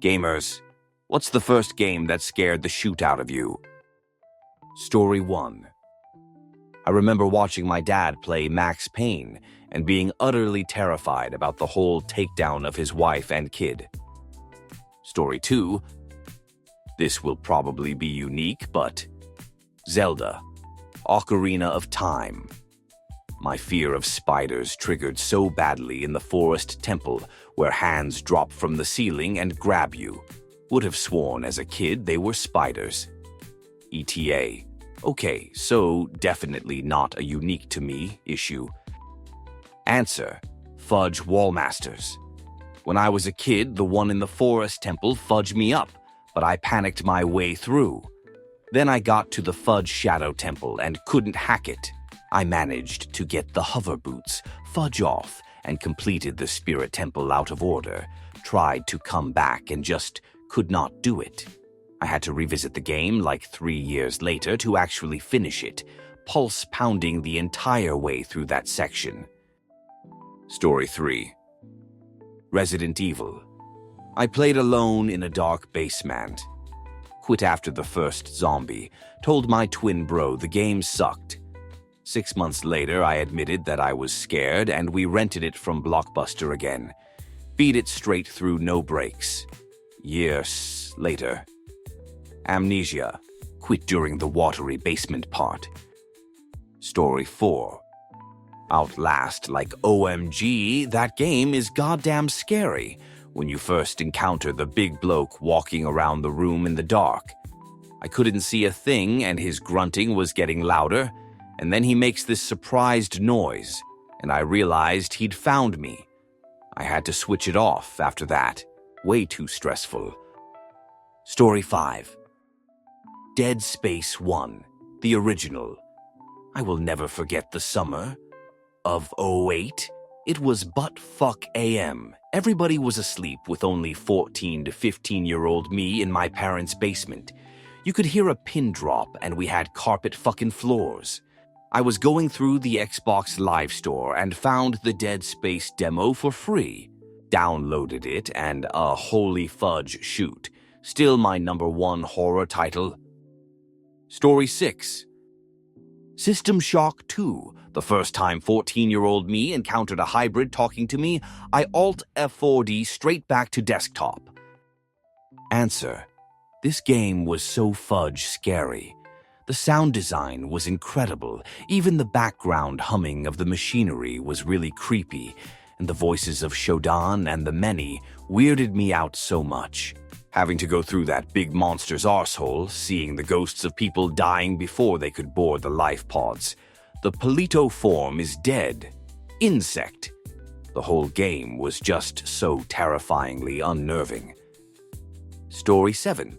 Gamers, what's the first game that scared the shoot out of you? Story 1. I remember watching my dad play Max Payne and being utterly terrified about the whole takedown of his wife and kid. Story 2. This will probably be unique, but Zelda, Ocarina of Time. My fear of spiders triggered so badly in the forest temple where hands drop from the ceiling and grab you. Would have sworn as a kid they were spiders. ETA. Okay, so definitely not a unique to me issue. Answer. Fudge Wallmasters. When I was a kid, the one in the forest temple fudged me up, but I panicked my way through. Then I got to the Fudge Shadow Temple and couldn't hack it. I managed to get the hover boots, fudge off, and completed the Spirit Temple out of order. Tried to come back and just could not do it. I had to revisit the game like 3 years later to actually finish it, pulse pounding the entire way through that section. Story 3. Resident Evil. I played alone in a dark basement. Quit after the first zombie, told my twin bro the game sucked. 6 months later, I admitted that I was scared and we rented it from Blockbuster again. Beat it straight through no breaks. Years later. Amnesia. Quit during the watery basement part. Story 4. Outlast, like OMG, that game is goddamn scary when you first encounter the big bloke walking around the room in the dark. I couldn't see a thing and his grunting was getting louder, and then he makes this surprised noise, and I realized he'd found me. I had to switch it off after that. Way too stressful. Story 5. Dead Space 1, the original. I will never forget the summer of '08. It was butt-fuck AM. Everybody was asleep with only 14 to 15-year-old me in my parents' basement. You could hear a pin drop and we had carpet fucking floors. I was going through the Xbox Live Store and found the Dead Space demo for free. Downloaded it and a holy fudge shoot. Still my #1 horror title. Story 6. System Shock 2. The first time 14-year-old me encountered a hybrid talking to me, I Alt F4D straight back to desktop. Answer. This game was so fudge scary. The sound design was incredible. Even the background humming of the machinery was really creepy, and the voices of Shodan and the many weirded me out so much. Having to go through that big monster's arsehole, seeing the ghosts of people dying before they could board the life pods. The Polito form is dead. Insect. The whole game was just so terrifyingly unnerving. Story 7.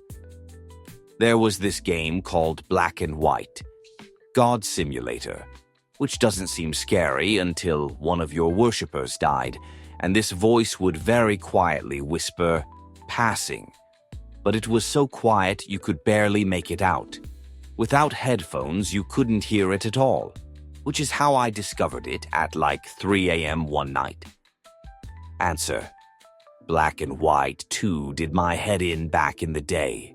There was this game called Black and White, God Simulator, which doesn't seem scary until one of your worshippers died, and this voice would very quietly whisper, "Passing." But it was so quiet you could barely make it out. Without headphones, you couldn't hear it at all, which is how I discovered it at like 3 a.m. one night. Answer. Black and White 2 did my head in back in the day.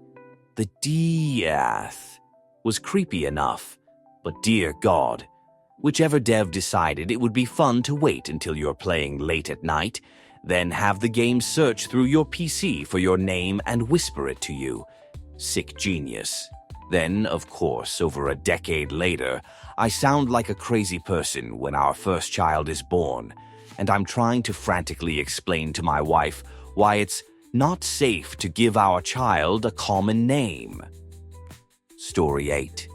The death was creepy enough, but dear God, whichever dev decided it would be fun to wait until you're playing late at night, then have the game search through your PC for your name and whisper it to you. Sick genius. Then, of course, over a decade later, I sound like a crazy person when our first child is born, and I'm trying to frantically explain to my wife why it's not safe to give our child a common name. Story 8.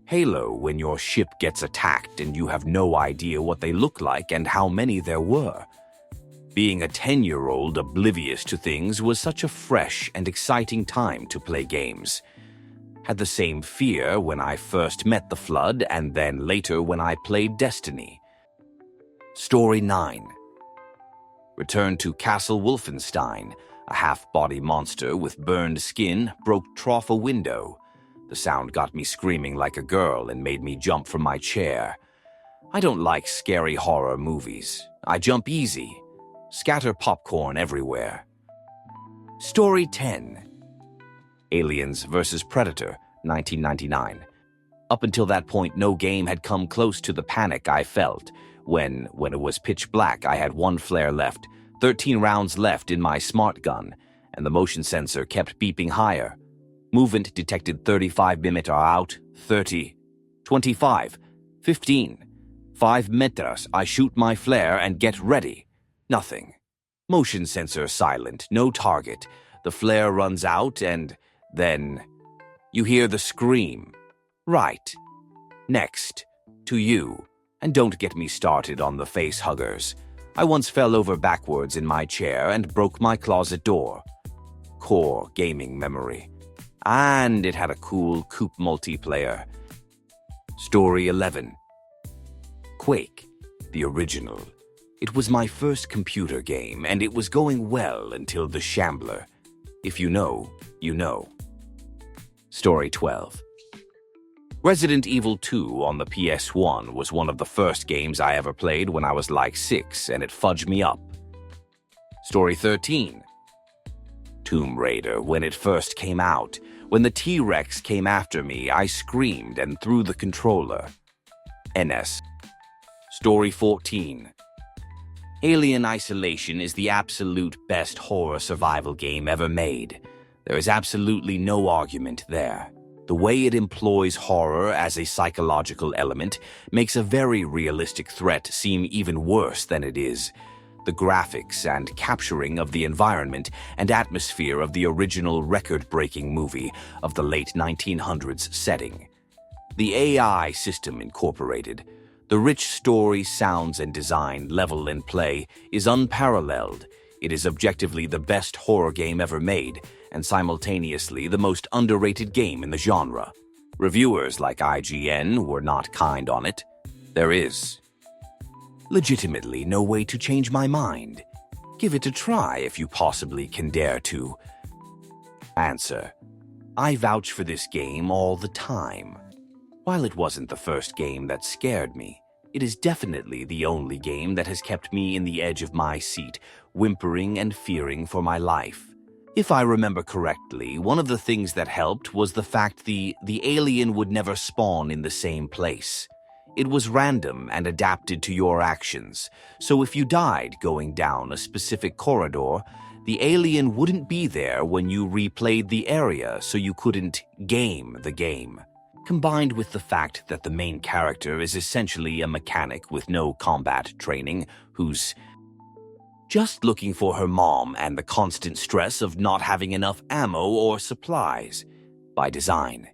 Halo, when your ship gets attacked and you have no idea what they look like and how many there were. Being a 10-year-old oblivious to things was such a fresh and exciting time to play games. Had the same fear when I first met the Flood and then later when I played Destiny. Story 9. Return to Castle Wolfenstein. A half-body monster with burned skin broke trough a window. The sound got me screaming like a girl and made me jump from my chair. I don't like scary horror movies. I jump easy. Scatter popcorn everywhere. Story 10. Aliens vs. Predator, 1999. Up until that point, no game had come close to the panic I felt when it was pitch black. I had one flare left, 13 rounds left in my smart gun, and the motion sensor kept beeping higher. Movement detected 35 mm out, 30, 25, 15, 5 meters. I shoot my flare and get ready. Nothing. Motion sensor silent, no target. The flare runs out and then you hear the scream. Right. Next, to you. And don't get me started on the face huggers. I once fell over backwards in my chair and broke my closet door. Core gaming memory. And it had a cool Coop multiplayer. Story 11. Quake, the original. It was my first computer game, and it was going well until the Shambler. If you know, you know. Story 12. Resident Evil 2 on the PS1 was one of the first games I ever played when I was like 6, and it fudged me up. Story 13. Tomb Raider when it first came out. When the T-Rex came after me, I screamed and threw the controller. NS. Story 14. Alien Isolation is the absolute best horror survival game ever made. There is absolutely no argument there. The way it employs horror as a psychological element makes a very realistic threat seem even worse than it is. The graphics and capturing of the environment and atmosphere of the original record-breaking movie of the late 1900s setting. The AI system incorporated, the rich story, sounds, and design, level, and play is unparalleled. It is objectively the best horror game ever made, and simultaneously the most underrated game in the genre. Reviewers like IGN were not kind on it. There is legitimately no way to change my mind. Give it a try if you possibly can dare to. Answer. I vouch for this game all the time. While it wasn't the first game that scared me, it is definitely the only game that has kept me in the edge of my seat, whimpering and fearing for my life. If I remember correctly, one of the things that helped was the fact the alien would never spawn in the same place. It was random and adapted to your actions, so if you died going down a specific corridor, the alien wouldn't be there when you replayed the area, so you couldn't game the game. Combined with the fact that the main character is essentially a mechanic with no combat training, who's just looking for her mom, and the constant stress of not having enough ammo or supplies. By design,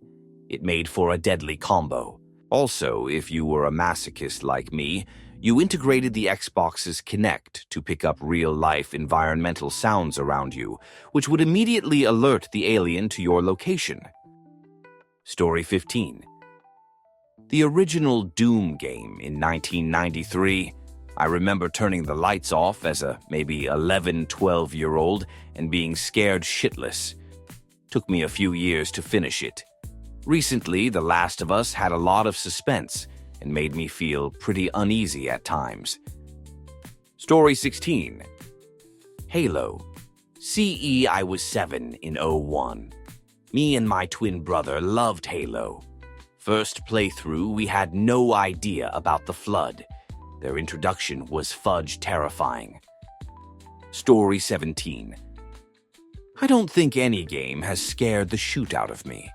it made for a deadly combo. Also, if you were a masochist like me, you integrated the Xbox's Kinect to pick up real-life environmental sounds around you, which would immediately alert the alien to your location. Story 15. The original Doom game in 1993. I remember turning the lights off as a maybe 11, 12-year-old and being scared shitless. Took me a few years to finish it. Recently, The Last of Us had a lot of suspense and made me feel pretty uneasy at times. Story 16. Halo. CE I was 7 in 01. Me and my twin brother loved Halo. First playthrough, we had no idea about the Flood. Their introduction was fudge terrifying. Story 17. I don't think any game has scared the shoot out of me.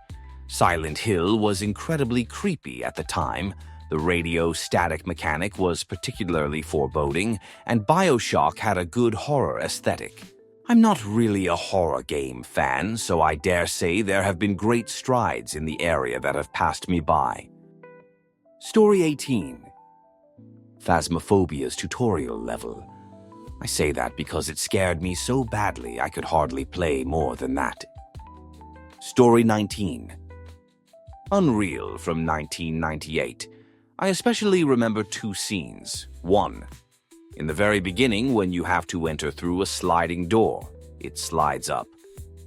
Silent Hill was incredibly creepy at the time, the radio static mechanic was particularly foreboding, and BioShock had a good horror aesthetic. I'm not really a horror game fan, so I dare say there have been great strides in the area that have passed me by. Story 18. Phasmophobia's tutorial level. I say that because it scared me so badly I could hardly play more than that. Story 19. Unreal from 1998. I especially remember two scenes. One, in the very beginning when you have to enter through a sliding door. It slides up.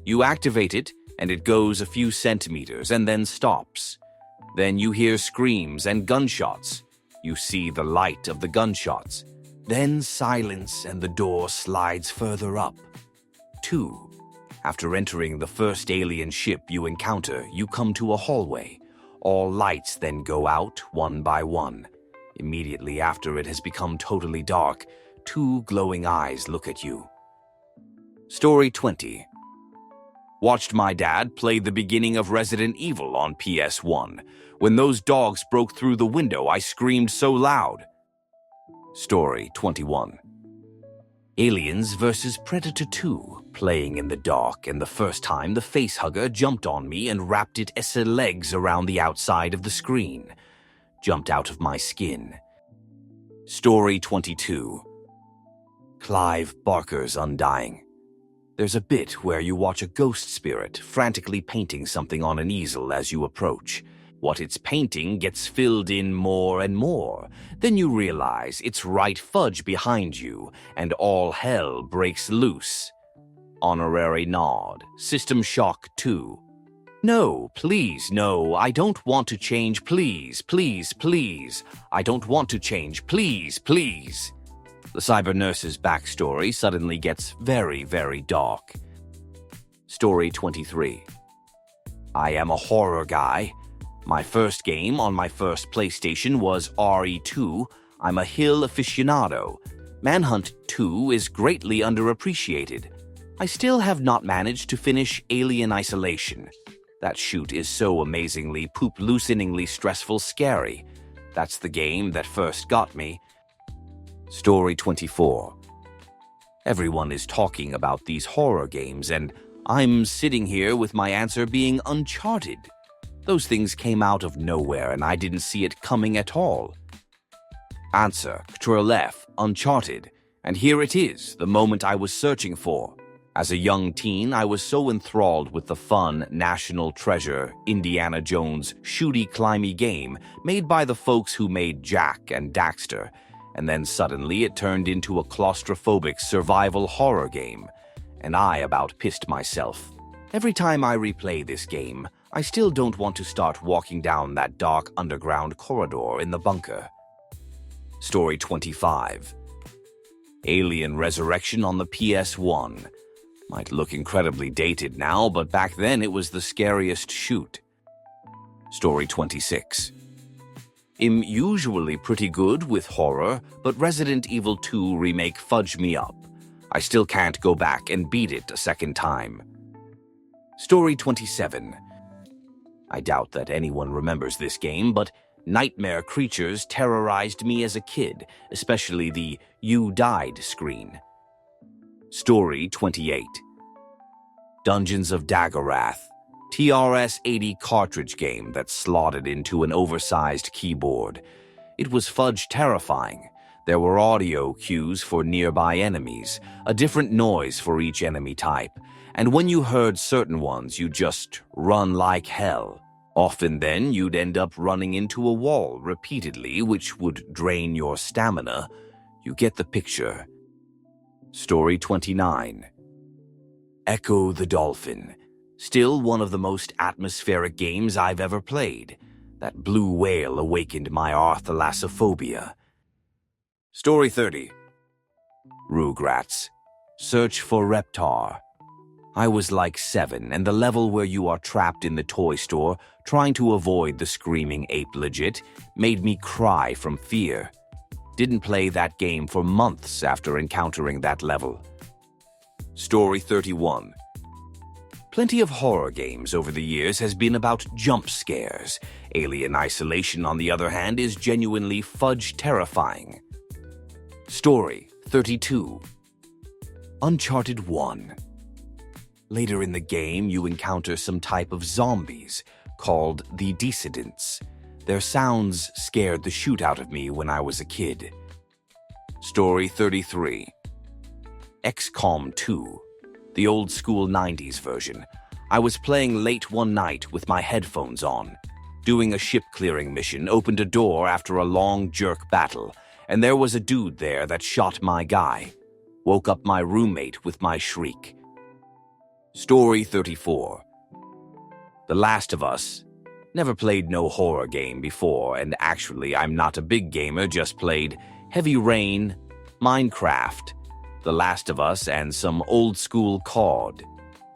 You activate it, and it goes a few centimeters and then stops. Then you hear screams and gunshots. You see the light of the gunshots. Then silence and the door slides further up. 2. After entering the first alien ship you encounter, you come to a hallway. All lights then go out one by one. Immediately after it has become totally dark, two glowing eyes look at you. Story 20. Watched my dad play the beginning of Resident Evil on PS1. When those dogs broke through the window, I screamed so loud. Story 21. Aliens vs. Predator 2, playing in the dark, and the first time the facehugger jumped on me and wrapped its legs around the outside of the screen. Jumped out of my skin. Story 22. Clive Barker's Undying. There's a bit where you watch a ghost spirit frantically painting something on an easel as you approach. What it's painting gets filled in more and more. Then you realize it's right fudge behind you, and all hell breaks loose. Honorary nod. System Shock 2. No, please, no, I don't want to change, please, please, please. I don't want to change, please, please. The cyber nurse's backstory suddenly gets very, very dark. Story 23. I am a horror guy. My first game on my first PlayStation was RE2. I'm a Hill aficionado. Manhunt 2 is greatly underappreciated. I still have not managed to finish Alien Isolation. That shoot is so amazingly poop-looseningly stressful scary. That's the game that first got me. Story 24. Everyone is talking about these horror games, and I'm sitting here with my answer being Uncharted. Those things came out of nowhere, and I didn't see it coming at all. Answer, Ctrl-F, Uncharted, and here it is, the moment I was searching for. As a young teen, I was so enthralled with the fun, national treasure, Indiana Jones, shooty-climby game made by the folks who made Jak and Daxter, and then suddenly it turned into a claustrophobic survival horror game, and I about pissed myself. Every time I replay this game, I still don't want to start walking down that dark underground corridor in the bunker. Story 25. Alien Resurrection on the PS1. Might look incredibly dated now, but back then it was the scariest shoot. Story 26. I'm usually pretty good with horror, but Resident Evil 2 Remake fudged me up. I still can't go back and beat it a second time. Story 27. I doubt that anyone remembers this game, but nightmare creatures terrorized me as a kid, especially the "You died" screen. Story 28. Dungeons of Daggorath. TRS-80 cartridge game that slotted into an oversized keyboard. It was fudge terrifying. There were audio cues for nearby enemies, a different noise for each enemy type, and when you heard certain ones, you just run like hell. Often then, you'd end up running into a wall repeatedly, which would drain your stamina. You get the picture. Story 29. Echo the Dolphin. Still one of the most atmospheric games I've ever played. That blue whale awakened my arthalassophobia. Story 30. Rugrats. Search for Reptar. I was like 7, and the level where you are trapped in the toy store trying to avoid the screaming ape legit made me cry from fear. Didn't play that game for months after encountering that level. Story 31. Plenty of horror games over the years has been about jump scares. Alien Isolation, on the other hand, is genuinely fudge terrifying. Story 32. Uncharted 1. Later in the game, you encounter some type of zombies called the Descendants. Their sounds scared the shoot out of me when I was a kid. Story 33. XCOM 2. The old school 90s version. I was playing late one night with my headphones on. Doing a ship clearing mission, opened a door after a long jerk battle, and there was a dude there that shot my guy. Woke up my roommate with my shriek. Story 34. The Last of Us. Never played no horror game before, and actually I'm not a big gamer, just played Heavy Rain, Minecraft, The Last of Us, and some old school COD.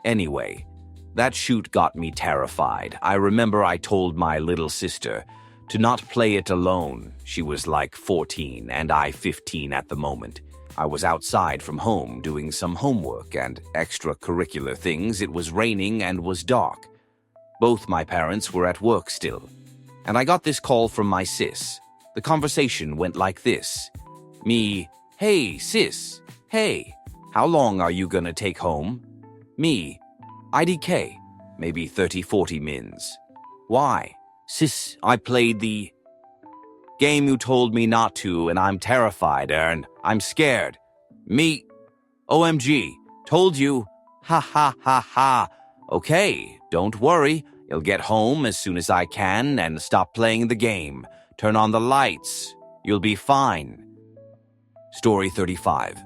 Anyway, that shoot got me terrified. I remember I told my little sister to not play it alone. She was like 14 and I 15 at the moment. I was outside from home doing some homework and extracurricular things. It was raining and was dark. Both my parents were at work still. And I got this call from my sis. The conversation went like this. Me, "Hey, sis. Hey, how long are you gonna take home?" Me, "IDK, maybe 30-40 mins." "Why?" "Sis, I played the game you told me not to and I'm terrified, Ern. I'm scared." Me, "OMG, told you. Ha ha ha ha. Okay, don't worry. You'll get home as soon as I can and stop playing the game. Turn on the lights. You'll be fine." Story 35.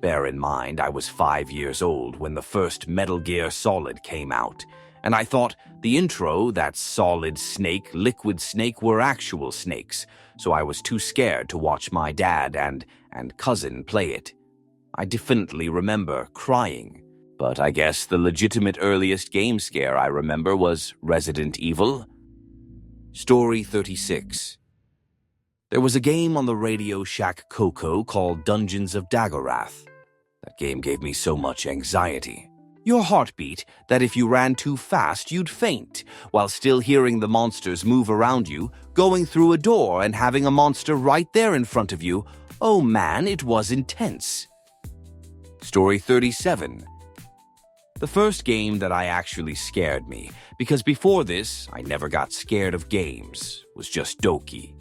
Bear in mind, I was 5 years old when the first Metal Gear Solid came out, and I thought the intro, that Solid Snake, Liquid Snake, were actual snakes, so I was too scared to watch my dad and cousin play it. I definitely remember crying, but I guess the legitimate earliest game scare I remember was Resident Evil. Story 36. There was a game on the Radio Shack Coco called Dungeons of Daggorath. That game gave me so much anxiety. Your heartbeat that if you ran too fast, you'd faint, while still hearing the monsters move around you, going through a door and having a monster right there in front of you. Oh man, it was intense. Story 37. The first game that I actually scared me, because before this, I never got scared of games, was just Doki.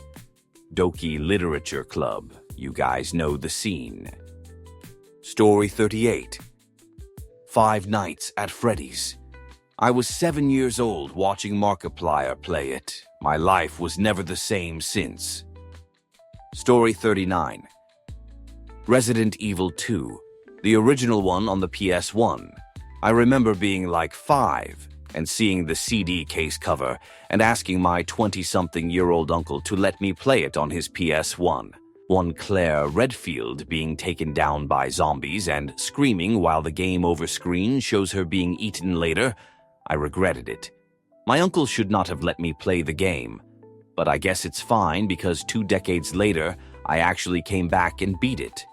Doki Literature Club. You guys know the scene. Story 38. Five Nights at Freddy's. I was 7 years old watching Markiplier play it. My life was never the same since. Story 39. Resident Evil 2. The original one on the PS1. I remember being like 5 and seeing the CD case cover and asking my 20-something-year-old uncle to let me play it on his PS1. One Claire Redfield being taken down by zombies and screaming while the game over screen shows her being eaten later. I regretted it. My uncle should not have let me play the game, but I guess it's fine because 2 decades later, I actually came back and beat it.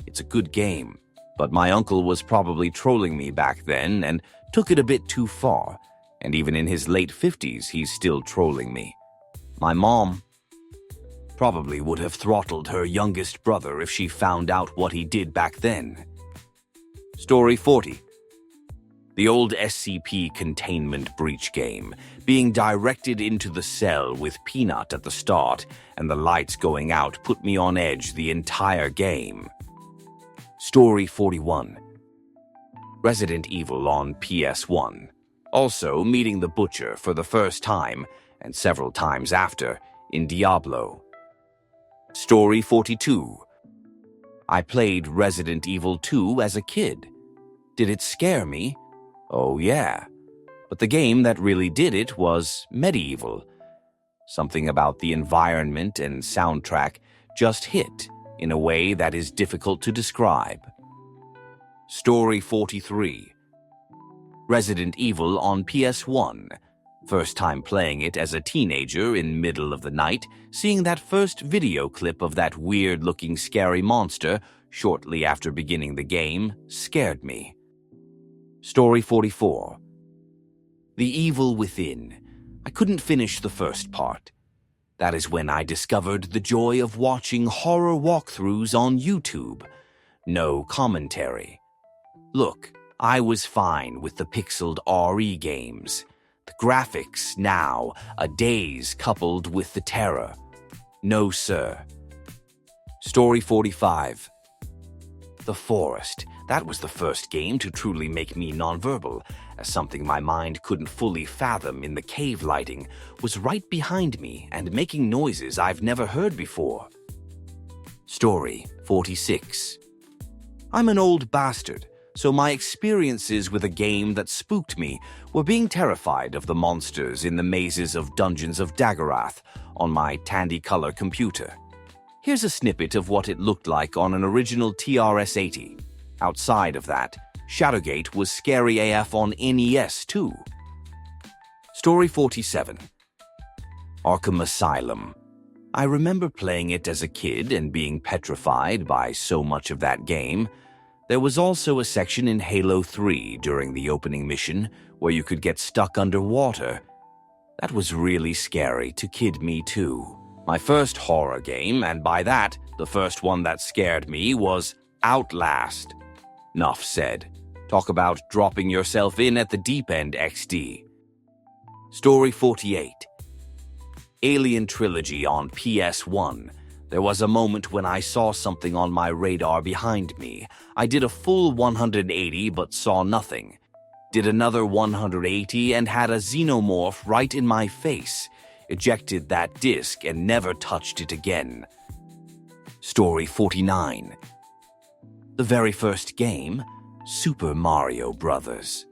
It's a good game, but my uncle was probably trolling me back then and took it a bit too far, and even in his late 50s, he's still trolling me. My mom probably would have throttled her youngest brother if she found out what he did back then. Story 40. The old SCP containment breach game, being directed into the cell with Peanut at the start and the lights going out put me on edge the entire game. Story 41. Resident Evil on PS1. Also meeting the Butcher for the first time, and several times after, in Diablo. Story 42. I played Resident Evil 2 as a kid. Did it scare me? Oh yeah. But the game that really did it was Medieval. Something about the environment and soundtrack just hit in a way that is difficult to describe. Story 43. Resident Evil on PS1. First time playing it as a teenager in middle of the night, seeing that first video clip of that weird-looking scary monster shortly after beginning the game scared me. Story 44. The Evil Within. I couldn't finish the first part. That is when I discovered the joy of watching horror walkthroughs on YouTube. No commentary. Look, I was fine with the pixeled RE games. The graphics now, a daze coupled with the terror. No, sir. Story 45. The Forest. That was the first game to truly make me nonverbal, as something my mind couldn't fully fathom in the cave lighting was right behind me and making noises I've never heard before. Story 46. I'm an old bastard, so my experiences with a game that spooked me were being terrified of the monsters in the mazes of Dungeons of Daggorath on my Tandy-color computer. Here's a snippet of what it looked like on an original TRS-80. Outside of that, Shadowgate was scary AF on NES too. Story 47. Arkham Asylum. I remember playing it as a kid and being petrified by so much of that game. There was also a section in Halo 3 during the opening mission where you could get stuck underwater. That was really scary to kid me too. My first horror game, and by that, the first one that scared me, was Outlast. Nuff said. Talk about dropping yourself in at the deep end, XD. Story 48. Alien Trilogy on PS1. There was a moment when I saw something on my radar behind me. I did a full 180 but saw nothing. Did another 180 and had a xenomorph right in my face. Ejected that disc and never touched it again. Story 49. The very first game, Super Mario Bros.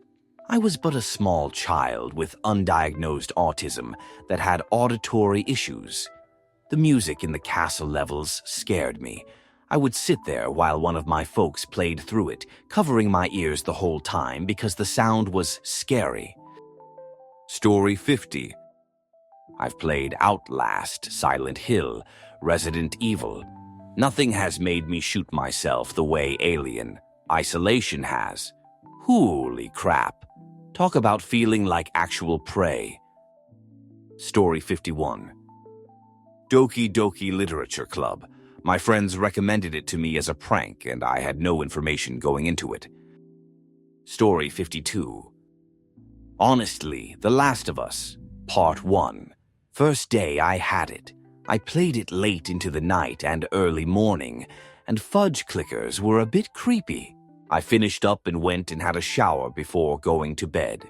I was but a small child with undiagnosed autism that had auditory issues. The music in the castle levels scared me. I would sit there while one of my folks played through it, covering my ears the whole time because the sound was scary. Story 50. I've played Outlast, Silent Hill, Resident Evil. Nothing has made me shoot myself the way Alien Isolation has. Holy crap. Talk about feeling like actual prey. Story 51. Doki Doki Literature Club. My friends recommended it to me as a prank, and I had no information going into it. Story 52. Honestly, The Last of Us, Part 1. First day I had it. I played it late into the night and early morning, and fudge clickers were a bit creepy. I finished up and went and had a shower before going to bed.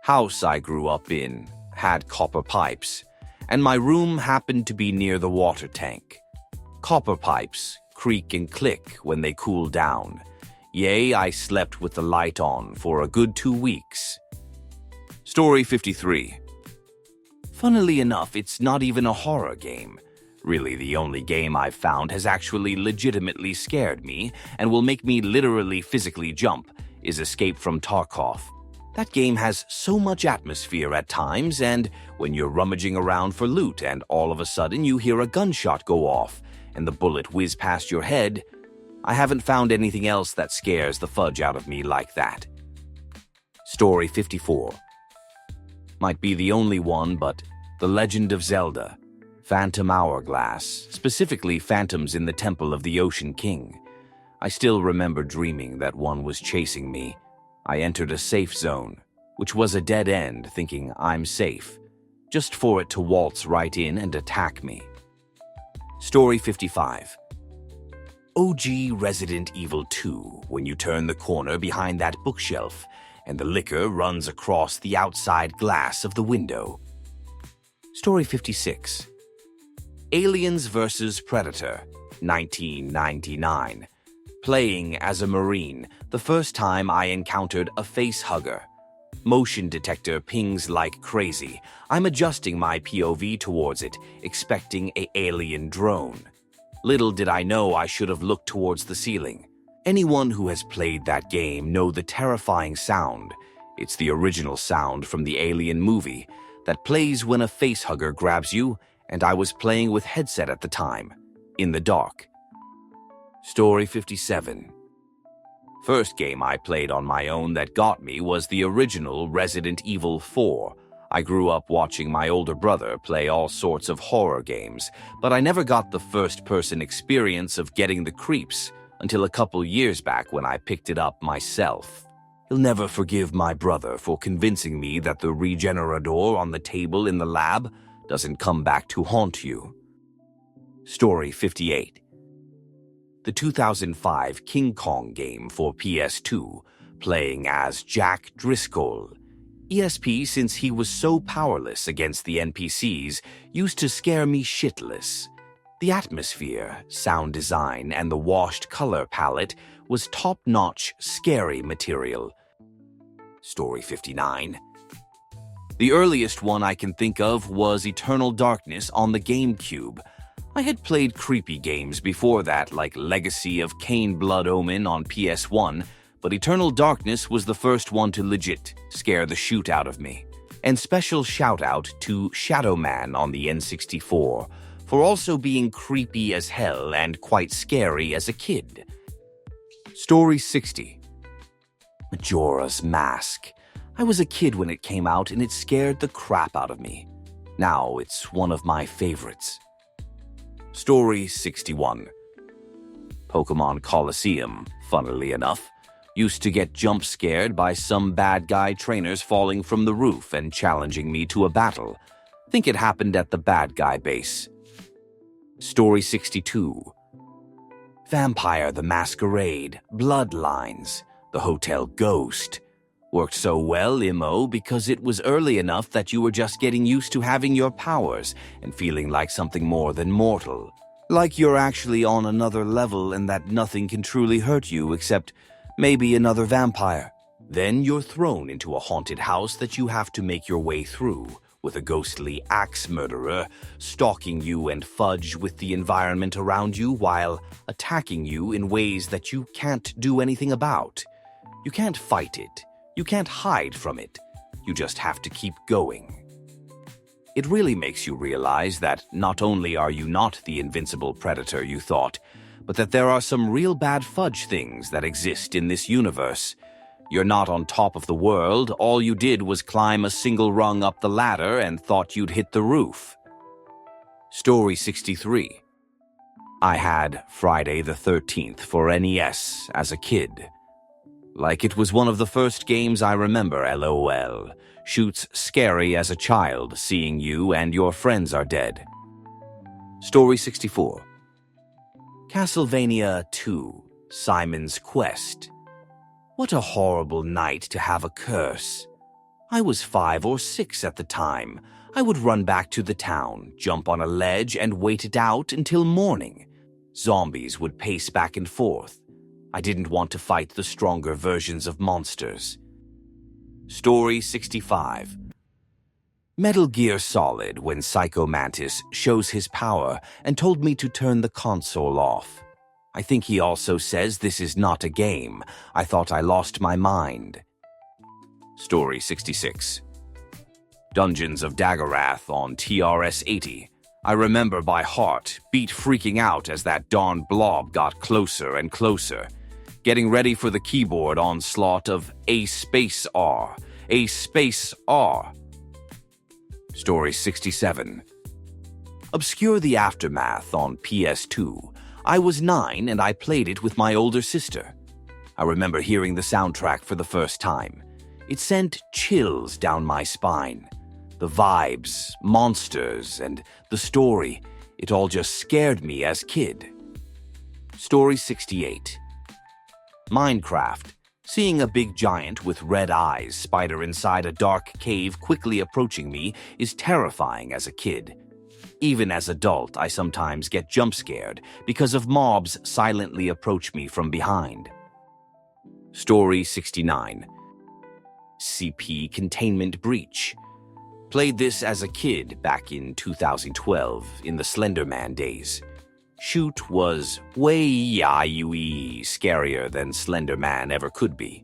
House I grew up in had copper pipes, and my room happened to be near the water tank. Copper pipes creak and click when they cool down. Yea, I slept with the light on for a good 2 weeks. Story 53. Funnily enough, it's not even a horror game. Really, the only game I've found has actually legitimately scared me and will make me literally physically jump is Escape from Tarkov. That game has so much atmosphere at times, and when you're rummaging around for loot and all of a sudden you hear a gunshot go off and the bullet whiz past your head, I haven't found anything else that scares the fudge out of me like that. Story 54. Might be the only one, but The Legend of Zelda. Phantom Hourglass, specifically phantoms in the Temple of the Ocean King. I still remember dreaming that one was chasing me. I entered a safe zone, which was a dead end, thinking I'm safe, just for it to waltz right in and attack me. Story 55. OG Resident Evil 2, when you turn the corner behind that bookshelf and the liquor runs across the outside glass of the window. Story 56. Aliens vs. Predator, 1999. Playing as a Marine, the first time I encountered a facehugger. Motion detector pings like crazy. I'm adjusting my POV towards it, expecting an alien drone. Little did I know I should have looked towards the ceiling. Anyone who has played that game know the terrifying sound. It's the original sound from the Alien movie that plays when a facehugger grabs you, and I was playing with headset at the time, in the dark. Story 57. First game I played on my own that got me was the original Resident Evil 4. I grew up watching my older brother play all sorts of horror games, but I never got the first-person experience of getting the creeps until a couple years back when I picked it up myself. He'll never forgive my brother for convincing me that the Regenerador on the table in the lab doesn't come back to haunt you. Story 58. The 2005 King Kong game for PS2, playing as Jack Driscoll. ESP, since he was so powerless against the NPCs, used to scare me shitless. The atmosphere, sound design, and the washed color palette was top-notch, scary material. Story 59. The earliest one I can think of was Eternal Darkness on the GameCube. I had played creepy games before that, like Legacy of Kain Blood Omen on PS1, but Eternal Darkness was the first one to legit scare the shoot out of me. And special shout out to Shadow Man on the N64 for also being creepy as hell and quite scary as a kid. Story 60. Majora's Mask. I was a kid when it came out and it scared the crap out of me. Now it's one of my favorites. Story 61. Pokemon Colosseum, funnily enough, used to get jump scared by some bad guy trainers falling from the roof and challenging me to a battle. Think it happened at the bad guy base. Story 62. Vampire the Masquerade, Bloodlines, the Hotel Ghost. Worked so well, Imo, because it was early enough that you were just getting used to having your powers and feeling like something more than mortal. Like you're actually on another level and that nothing can truly hurt you except maybe another vampire. Then you're thrown into a haunted house that you have to make your way through, with a ghostly axe murderer stalking you and fudge with the environment around you while attacking you in ways that you can't do anything about. You can't fight it. You can't hide from it. You just have to keep going. It really makes you realize that not only are you not the invincible predator you thought, but that there are some real bad fudge things that exist in this universe. You're not on top of the world. All you did was climb a single rung up the ladder and thought you'd hit the roof. Story 63. I had Friday the 13th for NES as a kid. Like it was one of the first games I remember, LOL. Shoots scary as a child, seeing you and your friends are dead. Story 64. Castlevania 2, Simon's Quest. What a horrible night to have a curse. I was 5 or 6 at the time. I would run back to the town, jump on a ledge, and wait it out until morning. Zombies would pace back and forth. I didn't want to fight the stronger versions of monsters. Story 65. Metal Gear Solid when Psycho Mantis shows his power and told me to turn the console off. I think he also says this is not a game. I thought I lost my mind. Story 66. Dungeons of Daggorath on TRS-80. I remember by heart, beat freaking out as that darn blob got closer and closer. Getting ready for the keyboard onslaught of A space R. A space R. Story 67. Obscure the Aftermath on PS2. I was 9 and I played it with my older sister. I remember hearing the soundtrack for the first time. It sent chills down my spine. The vibes, monsters, and the story, it all just scared me as kid. Story 68. Minecraft. Seeing a big giant with red eyes spider inside a dark cave quickly approaching me is terrifying as a kid. Even as adult, I sometimes get jump scared because of mobs silently approach me from behind. Story 69. CP Containment Breach. Played this as a kid back in 2012 in the Slender Man days. Shoot was way scarier than Slender Man ever could be.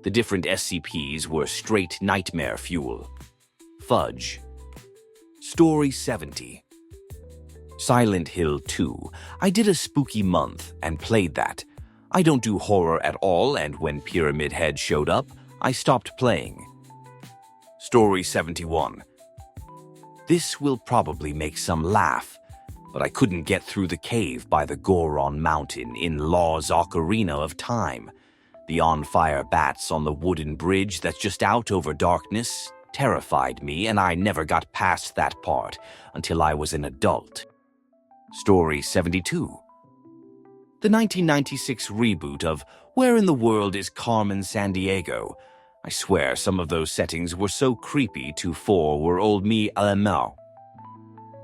The different SCPs were straight nightmare fuel. Fudge. Story 70. Silent Hill 2. I did a spooky month and played that. I don't do horror at all, and when Pyramid Head showed up, I stopped playing. Story 71. This will probably make some laugh, but I couldn't get through the cave by the Goron Mountain in Law's Ocarina of Time. The on-fire bats on the wooden bridge that's just out over darkness terrified me, and I never got past that part until I was an adult. Story 72. The 1996 reboot of Where in the World is Carmen Sandiego? I swear some of those settings were so creepy to four-year-old me LML.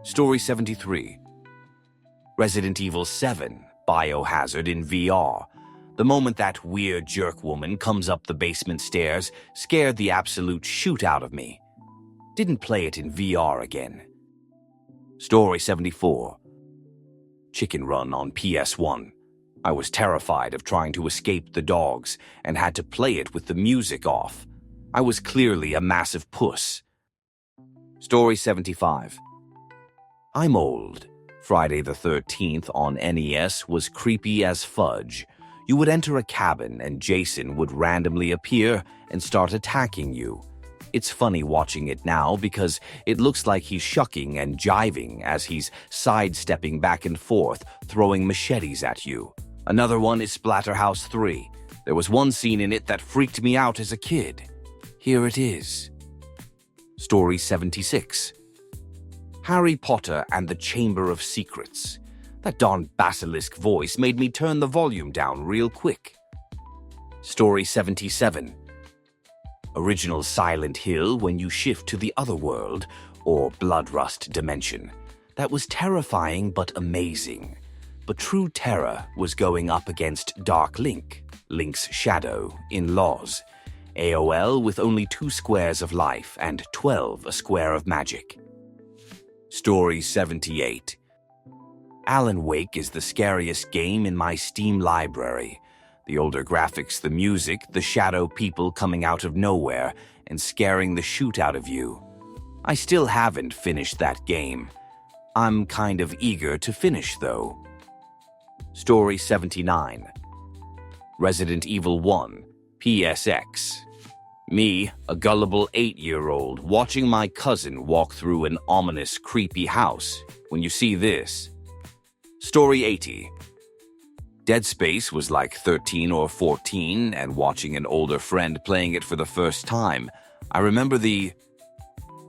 Story 73. Resident Evil 7, Biohazard in VR. The moment that weird jerk woman comes up the basement stairs scared the absolute shoot out of me. Didn't play it in VR again. Story 74. Chicken Run on PS1. I was terrified of trying to escape the dogs and had to play it with the music off. I was clearly a massive puss. Story 75. I'm old. Friday the 13th on NES was creepy as fudge. You would enter a cabin and Jason would randomly appear and start attacking you. It's funny watching it now because it looks like he's shucking and jiving as he's sidestepping back and forth, throwing machetes at you. Another one is Splatterhouse 3. There was one scene in it that freaked me out as a kid. Here it is. Story 76. Harry Potter and the Chamber of Secrets. That darn basilisk voice made me turn the volume down real quick. Story 77. Original Silent Hill when you shift to the other world, or Bloodrust dimension. That was terrifying but amazing. But true terror was going up against Dark Link, Link's shadow, in Laws. AOL with only 2 squares of life and 12 a square of magic. Story 78. Alan Wake is the scariest game in my Steam library. The older graphics, the music, the shadow people coming out of nowhere and scaring the shoot out of you. I still haven't finished that game. I'm kind of eager to finish, though. Story 79. Resident Evil 1, PSX. Me, a gullible 8-year-old, watching my cousin walk through an ominous, creepy house. When you see this. Story 80. Dead Space was like 13 or 14, and watching an older friend playing it for the first time, I remember the